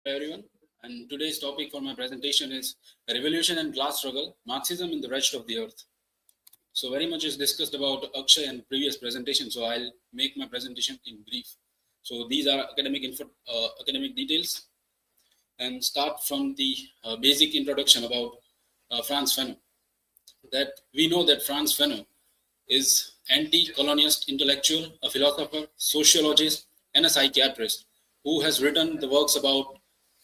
everyone, and today's topic for my presentation is Revolution and Class Struggle, Marxism in the Wretched of the Earth. So very much is discussed about Akshay and previous presentation, so I'll make my presentation in brief. So these are academic details, and start from the basic introduction about Frantz Fanon. That we know that Frantz Fanon is anti-colonialist intellectual, a philosopher, sociologist, and a psychiatrist who has written the works about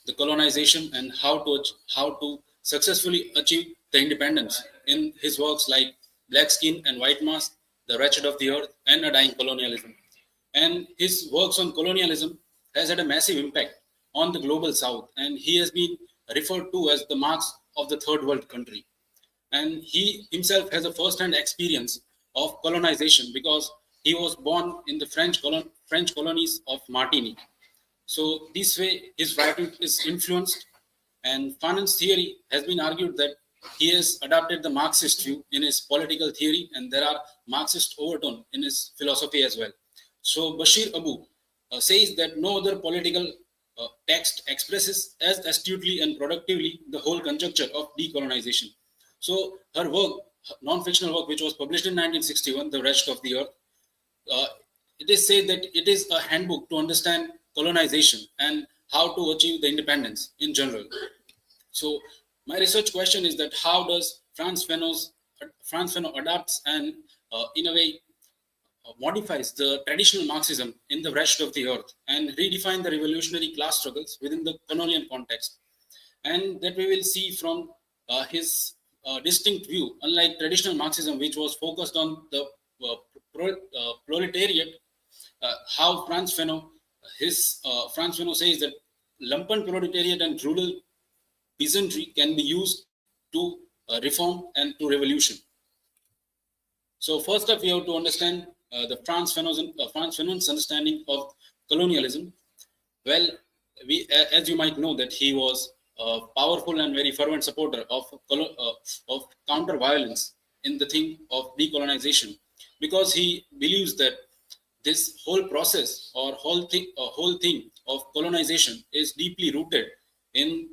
the colonization and how to successfully achieve the independence in his works like Black Skin and White Mask, The Wretched of the Earth, and A Dying Colonialism. And his works on colonialism has had a massive impact on the global South, and he has been referred to as the Marx of the third world country. And he himself has a first-hand experience of colonization because he was born in the French colonies of Martinique. So this way, his writing is influenced, and Fanon's theory has been argued that he has adopted the Marxist view in his political theory, and there are Marxist overtone in his philosophy as well. So Bashir Abu says that no other political text expresses as astutely and productively the whole conjecture of decolonization. So her work, non-fictional work, which was published in 1961, The Wretched of the Earth, uh, it is said that it is a handbook to understand colonization and how to achieve the independence in general. So my research question is that how does Frantz Fanon adapts and in a way modifies the traditional Marxism in the rest of the earth and redefine the revolutionary class struggles within the colonial context. And that we will see from his distinct view, unlike traditional Marxism, which was focused on the proletariat, how Frantz Fanon says that lumpen proletariat and rural peasantry can be used to reform and to revolution. So first up, we have to understand the Frantz Fanon's understanding of colonialism. Well, as you might know, that he was a powerful and very fervent supporter of counter violence in the thing of decolonization, because he believes that this whole process or whole thing of colonization is deeply rooted in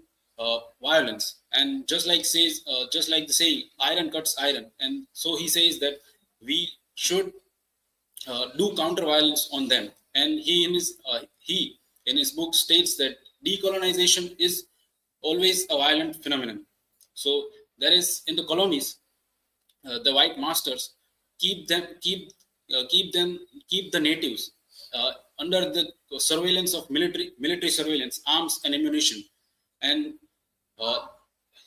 violence. And just like the saying, iron cuts iron. And so he says that we should do counter violence on them. And he in his book states that decolonization is always a violent phenomenon. So there is in the colonies, the white masters keep them keep the natives under the surveillance of military surveillance, arms and ammunition. And uh,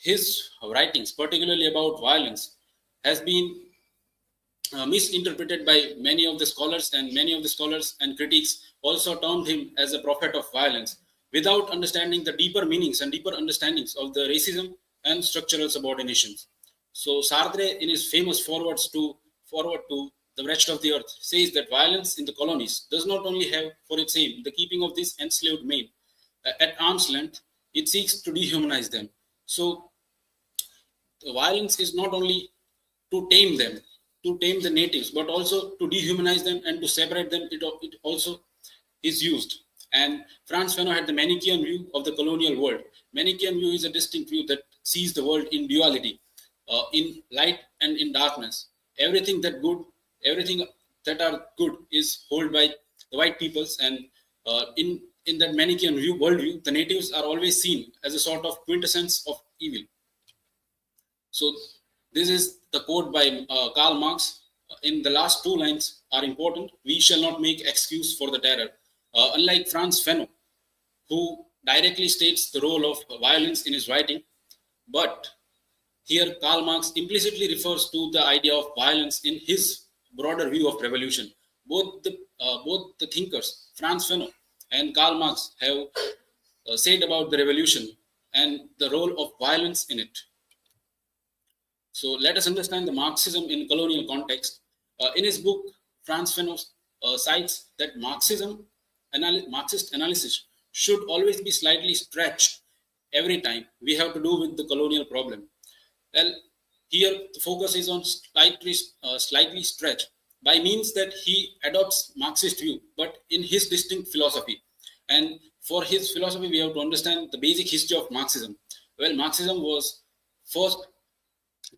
his writings, particularly about violence, has been misinterpreted by many of the scholars, and many of the scholars and critics also termed him as a prophet of violence without understanding the deeper meanings and deeper understandings of the racism and structural subordinations. So Sartre, in his famous forward to the Wretched of the Earth, says that violence in the colonies does not only have for its aim the keeping of this enslaved men at arm's length, it seeks to dehumanize them. So the violence is not only to tame them, to tame the natives, but also to dehumanize them and to separate them. It also is used. And Frantz Fanon had the Manichaean view of the colonial world. Manichaean view is a distinct view that sees the world in duality, in light and in darkness. Everything that are good is held by the white peoples, and in that Manichaean worldview, the natives are always seen as a sort of quintessence of evil. So this is the quote by Karl Marx. In the last two lines are important. We shall not make excuse for the terror. Unlike Frantz Fanon, who directly states the role of violence in his writing, but here Karl Marx implicitly refers to the idea of violence in his broader view of revolution. Both the thinkers, Frantz Fanon and Karl Marx, have said about the revolution and the role of violence in it. So let us understand the Marxism in colonial context. In his book, Frantz Fanon cites that Marxist analysis should always be slightly stretched every time we have to do with the colonial problem. Well, here the focus is on slightly stretched by means that he adopts Marxist view, but in his distinct philosophy. And for his philosophy, we have to understand the basic history of Marxism. Well, Marxism was first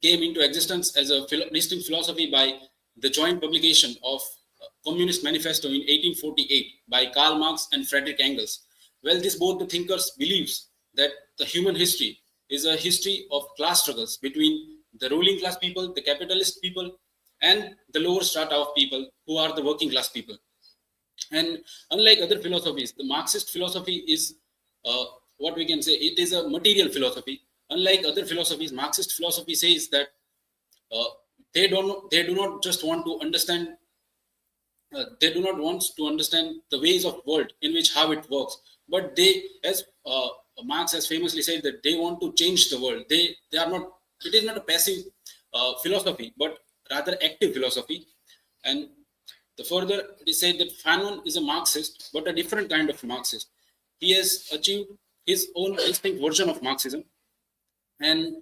came into existence as a distinct philosophy by the joint publication of Communist Manifesto in 1848 by Karl Marx and Friedrich Engels. Well, this both the thinkers believes that the human history is a history of class struggles between the ruling class people, the capitalist people, and the lower strata of people who are the working class people. And unlike other philosophies, the Marxist philosophy is what we can say, it is a material philosophy. Unlike other philosophies, Marxist philosophy says that uh, they do not just want to understand they do not want to understand the ways of world in which how it works, but they, as Marx has famously said, that they want to change the world. They are not. It is not a passive philosophy, but rather active philosophy. And the further it is said that Fanon is a Marxist, but a different kind of Marxist. He has achieved his own distinct version of Marxism, and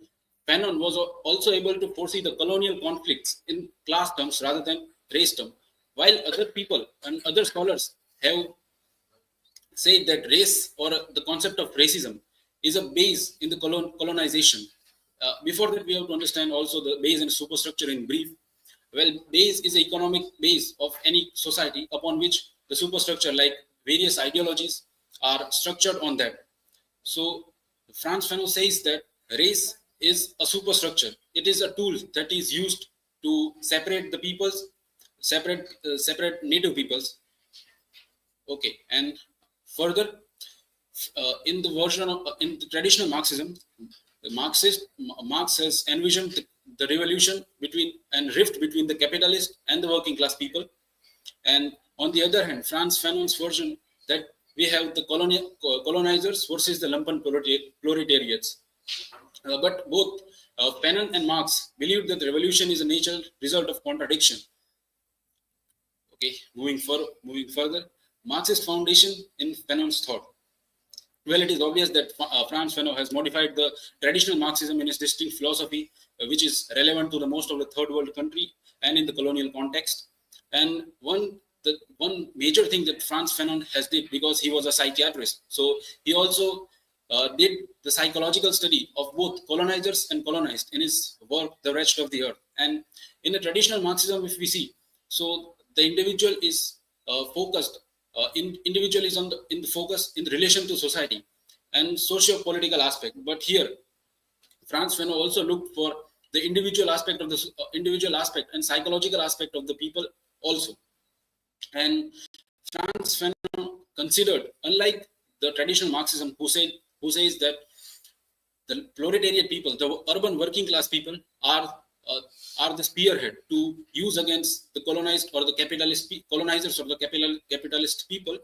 Fanon was also able to foresee the colonial conflicts in class terms rather than race terms, while other people and other scholars have said that race or the concept of racism is a base in the colonization. Before that, we have to understand also the base and superstructure in brief. Well, base is the economic base of any society upon which the superstructure, like various ideologies, are structured on that. So, Franz Fanon says that race is a superstructure. It is a tool that is used to separate the peoples, separate native peoples. Okay, and further, in the version of in the traditional Marxism, Marx has envisioned the revolution between and rift between the capitalist and the working class people. And on the other hand, Franz Fanon's version that we have the colonizers versus the lumpen proletariats. But both Fanon and Marx believed that the revolution is a natural result of contradiction. Okay, moving further, Marxist foundation in Fanon's thought. Well, it is obvious that Franz Fanon has modified the traditional Marxism in his distinct philosophy, which is relevant to the most of the third world country and in the colonial context. And one major thing that Franz Fanon has did, because he was a psychiatrist, so he also did the psychological study of both colonizers and colonized in his work, The Wretched of the Earth. And in the traditional Marxism, if we see, so the individual is focused. Individual is in the focus in relation to society and socio-political aspect. But here, Franz Fanon also looked for the individual aspect of the individual aspect and psychological aspect of the people also. And Franz Fanon considered, unlike the traditional Marxism, who says that the proletariat people, the urban working class people, are the spearhead to use against the colonized or the colonizers or the capitalist people.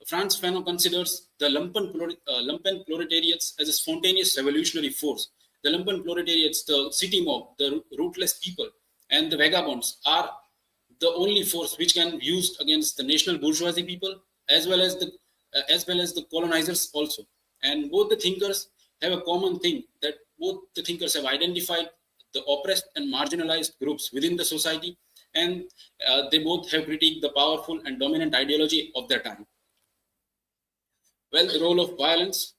Franz Fanon considers the lumpen proletariats as a spontaneous revolutionary force. The lumpen proletariats, the city mob, the rootless people, and the vagabonds are the only force which can be used against the national bourgeoisie people as well as the colonizers also. And both the thinkers have a common thing, that both the thinkers have identified the oppressed and marginalized groups within the society, and they both have critiqued the powerful and dominant ideology of their time. Well, the role of violence.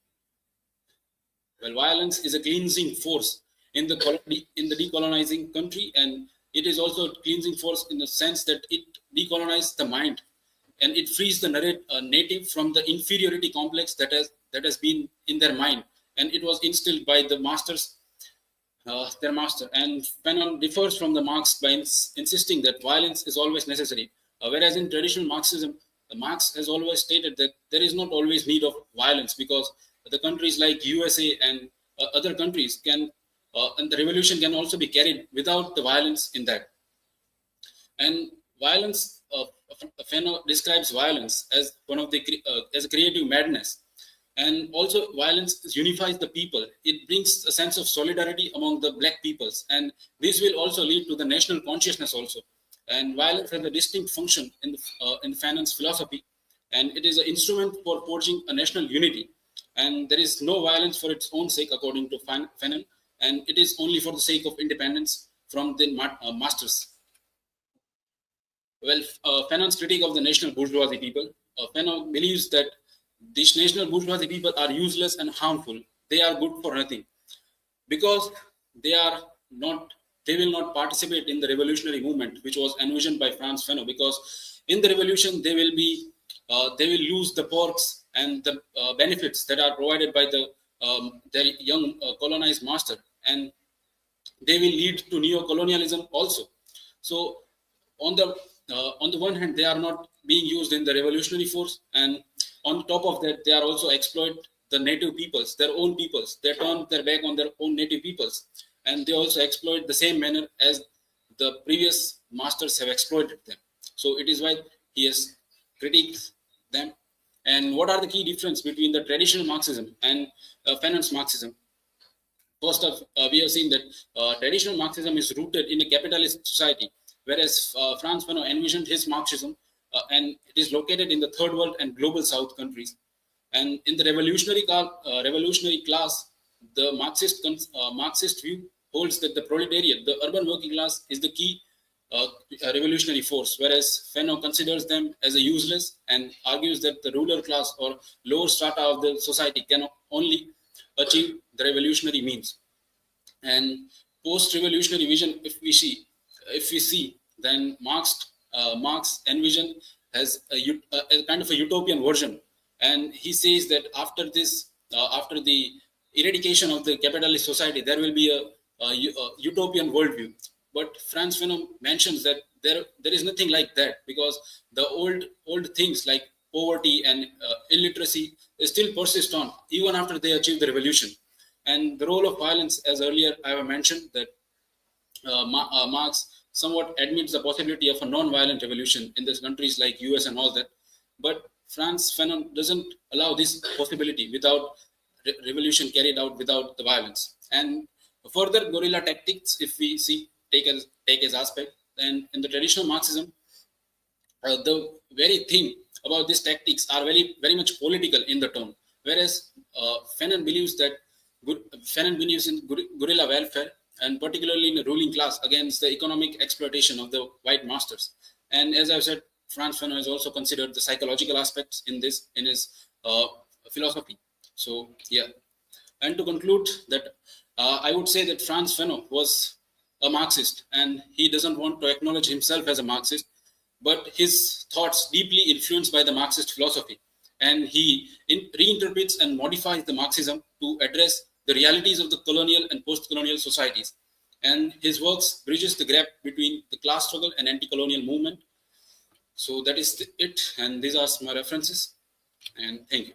Well, violence is a cleansing force in the decolonizing country, and it is also a cleansing force in the sense that it decolonizes the mind and it frees the native from the inferiority complex that has been in their mind, and it was instilled by the masters. Their master. And Fanon differs from the Marx by insisting that violence is always necessary. Whereas in traditional Marxism, Marx has always stated that there is not always need of violence, because the countries like USA and other countries can, and the revolution can also be carried without the violence in that. And violence, Fanon describes violence as one of the as a creative madness. And also violence unifies the people. It brings a sense of solidarity among the black peoples. And this will also lead to the national consciousness also. And violence has a distinct function in Fanon's philosophy. And it is an instrument for forging a national unity. And there is no violence for its own sake, according to Fanon. And it is only for the sake of independence from the masters. Well, Fanon's critique of the national bourgeoisie people. Fanon believes that these national bourgeoisie people are useless and harmful. They are good for nothing because they are not. They will not participate in the revolutionary movement, which was envisioned by Franz Fanon. Because in the revolution, they will lose the perks and the benefits that are provided by their young colonized master, and they will lead to neo-colonialism also. So on the one hand, they are not being used in the revolutionary force, and on top of that, they are also exploit the native peoples, their own peoples. They turn their back on their own native peoples, and they also exploit the same manner as the previous masters have exploited them. So it is why he has critiqued them. And what are the key difference between the traditional Marxism and Fanon's Marxism? First of, we have seen that traditional Marxism is rooted in a capitalist society, whereas Franz Fanon envisioned his Marxism, and it is located in the third world and global south countries. And in the revolutionary class, the Marxist view holds that the proletariat, the urban working class, is the key revolutionary force, whereas Fanon considers them as a useless and argues that the ruler class or lower strata of the society can only achieve the revolutionary means. And post-revolutionary vision, if we see, then Marx envision as a kind of a utopian version, and he says that after this, after the eradication of the capitalist society, there will be a utopian worldview. But Franz Fanon mentions that there is nothing like that, because the old things like poverty and illiteracy still persist on even after they achieve the revolution. And the role of violence, as earlier I have mentioned, that Marx somewhat admits the possibility of a non-violent revolution in these countries like US and all that. But Franz Fanon doesn't allow this possibility without revolution carried out without the violence. And further guerrilla tactics, if we see, take as aspect, then in the traditional Marxism, the very thing about these tactics are very much political in the tone, whereas Fanon believes in guerrilla welfare, and particularly in the ruling class against the economic exploitation of the white masters. And as I've said, Franz Fanon has also considered the psychological aspects in his philosophy. So yeah, and to conclude that, I would say that Franz Fanon was a Marxist, and he doesn't want to acknowledge himself as a Marxist, but his thoughts deeply influenced by the Marxist philosophy, and he reinterprets and modifies the Marxism to address the realities of the colonial and post-colonial societies. And his works bridges the gap between the class struggle and anti-colonial movement. So that is it, and these are my references, and thank you.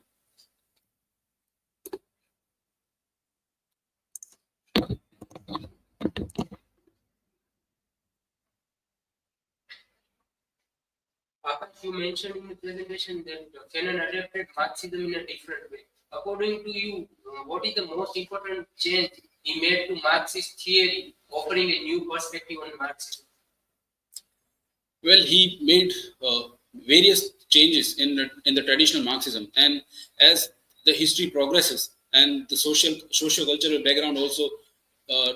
Akash, you mentioned in the presentation that Fanon adapted Marxism in a different way. According to you, what is the most important change he made to Marxist theory, offering a new perspective on Marxism? Well, he made various changes in the traditional Marxism, and as the history progresses, and the socio-cultural background also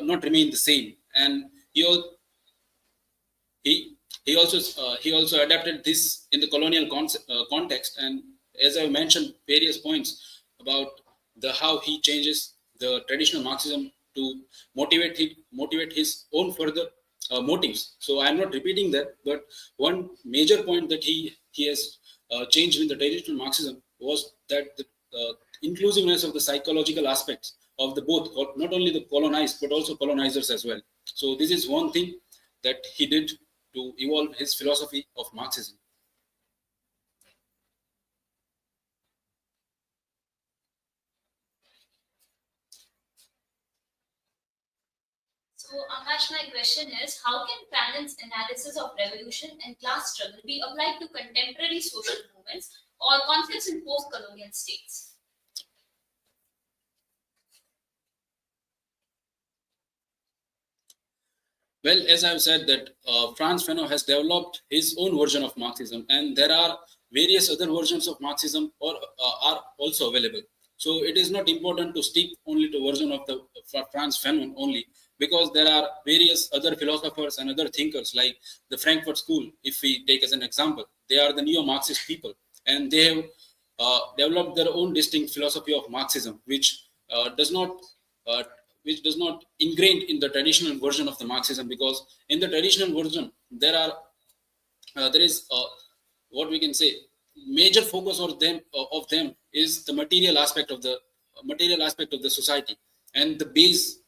not remain the same, and he also adapted this in the colonial context. And as I mentioned, various points about how he changes the traditional Marxism to motivate his own further motives. So I am not repeating that, but one major point that he has changed in the traditional Marxism was that the inclusiveness of the psychological aspects of the both, not only the colonized but also colonizers as well. So this is one thing that he did to evolve his philosophy of Marxism. So, Akash, my question is, how can Fanon's analysis of revolution and class struggle be applied to contemporary social movements or conflicts in post-colonial states? Well, as I've said, that Franz Fanon has developed his own version of Marxism, and there are various other versions of Marxism are also available. So it is not important to stick only to version of the Franz Fanon only, because there are various other philosophers and other thinkers like the Frankfurt School. If we take as an example, they are the neo-Marxist people, and they have developed their own distinct philosophy of Marxism, does not which does not ingrained in the traditional version of the Marxism, because in the traditional version there is what we can say major focus of them is the material aspect of the society and the base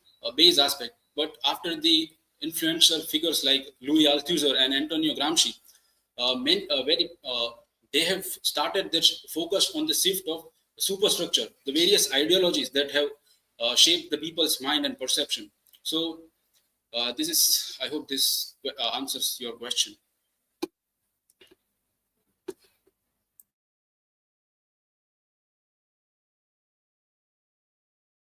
aspect. But after the influential figures like Louis Althusser and Antonio Gramsci, they have started their focus on the shift of superstructure, the various ideologies that have shaped the people's mind and perception. So this is, I hope this answers your question.